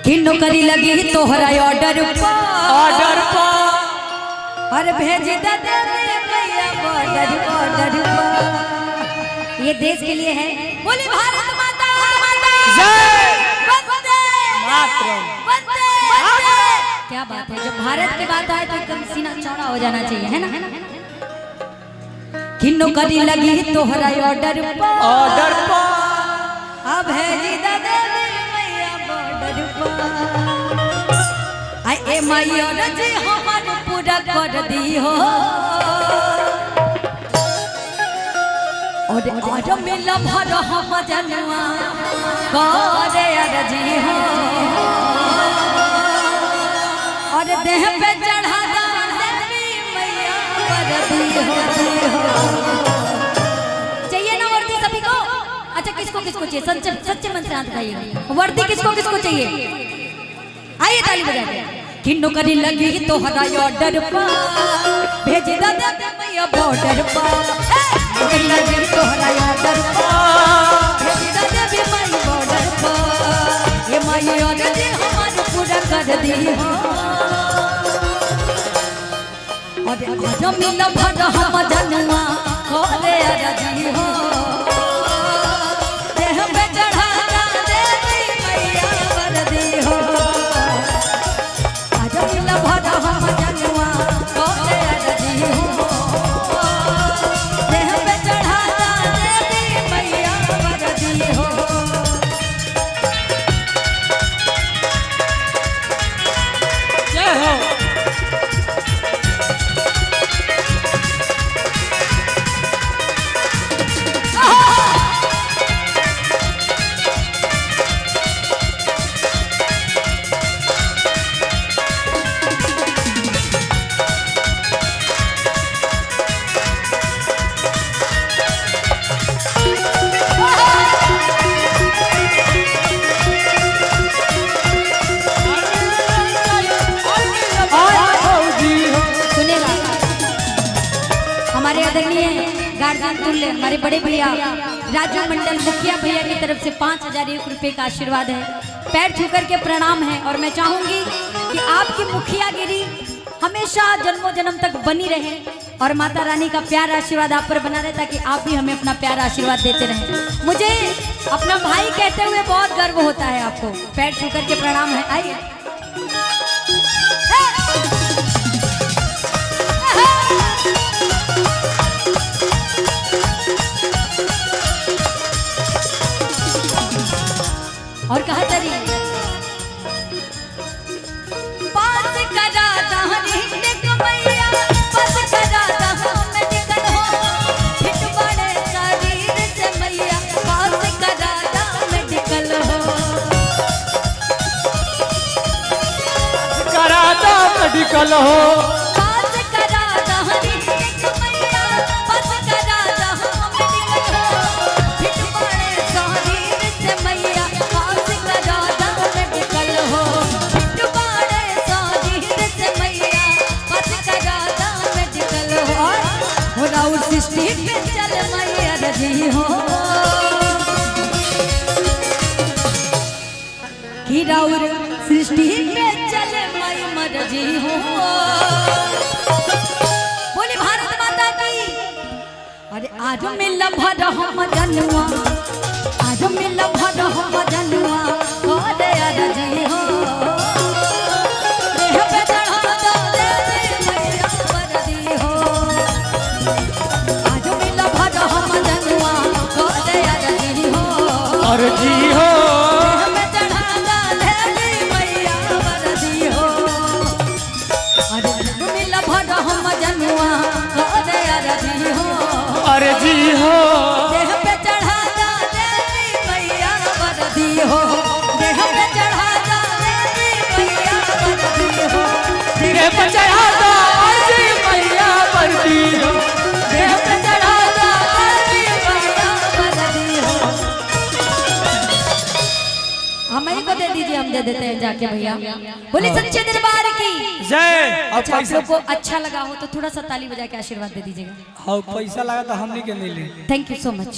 कि नौकरी लगी तोहरा ऑर्डर पर और भेज दे भैया ऑर्डर पर। ये देश के लिए है। बोली भारत माता जय। वंदे मातरम। वंदे। क्या बात है, जब भारत की बात आए तो एकदम सीना चौड़ा हो जाना चाहिए, है ना। कि नौकरी लगी तोहरा ऑर्डर पर अब भेज दे भैया ऑर्डर पर। आई ए माई ऑर्डर जी हमार पूरा कर दी हो और आज मिला भर हम जनवा करे अर्जी हो और देह पे चढ़ा देवी मैया कर दी हो। चाहिए ना वर्दी सभी को? अच्छा किसको किसको चाहिए? सच्चे मन से हाथ उठाइए। वर्दी किसको किसको चाहिए? आइए ताली बजा के। कि नौकरी लगी तोहरा ऑर्डर पर भेज दे मैया बॉर्डर पर। नौकरी लगी तोहरा ऑर्डर पर भेज दे मैया बॉर्डर पर। ये मैया ऑर्डर जी हमार पूरा कर दी हो और आज मिला भर हम जनवा करे अर्जी हो देह पे चढ़ा देवी मैया वर्दी हो। आज मिला भर हम जनवा करे अर्जी हो देह पे चढ़ा देवी मैया वर्दी हो। जय हो। हमारे आदरणीय गार्जियन तुल्य हमारे बड़े भैया राजू मंडल मुखिया भैया की तरफ से 5001 रुपये का आशीर्वाद है। पैर छूकर के प्रणाम है और मैं चाहूंगी कि आपकी मुखियागिरी हमेशा जन्मों जन्म तक बनी रहे और माता रानी का प्यार आशीर्वाद आप पर बना रहे ताकि आप भी हमें अपना प्यार आशीर्वाद देते रहें। मुझे अपना भाई कहते हुए बहुत गर्व होता है। आपको पैर छूकर के प्रणाम है। आइए और कहा तरी पास करा दहनी कमैया पास करा दहम निकल हो हिट बड़े शरीर से मैया पास करा दहम निकल हो कराता मेडिकल हो पास करा दहनी कमैया पास करा दहम निकल हो हिट बड़े शरीर से मैया पास करा दहम निकल हो हिट बड़े शरीर से मैया पास करा दहम निकल हो हो राउर सृष्टि पे चल मैया रजी हो कि राउर सृष्टि पे चल मैया मरजी हो। बोली भारत माता की। अरे आज मिला भर हम जनवा आज मिला भर हम जनवा करे अर्जी हो देह पे चढ़ा देवी मैया वर्दी हो। आज मिला भर हम जनवा करे अर्जी हो अर्जी हो देह पे चढ़ा देवी मैया वर्दी हो। अरे मिला भर हम जनवा करे अर्जी हो अर्जी हो देह पे चढ़ा देवी मैया वर्दी हो देह पे चढ़ा देवी मैया वर्दी हो सिरे पे चढ़ा दो अर्जी मैया वर्दी हो देह पे चढ़ा देवी मैया वर्दी हो। हमें को दे दीजिए, हम दे देते हैं जाके भैया। बोले सच्चे दरबार की जय। और अच्छा, आप पैसा लोग को अच्छा लगा हो तो थोड़ा सा ताली बजा के आशीर्वाद दे दीजिएगा। हाँ पैसा लगा तो हमने के नहीं ले। Thank you so much.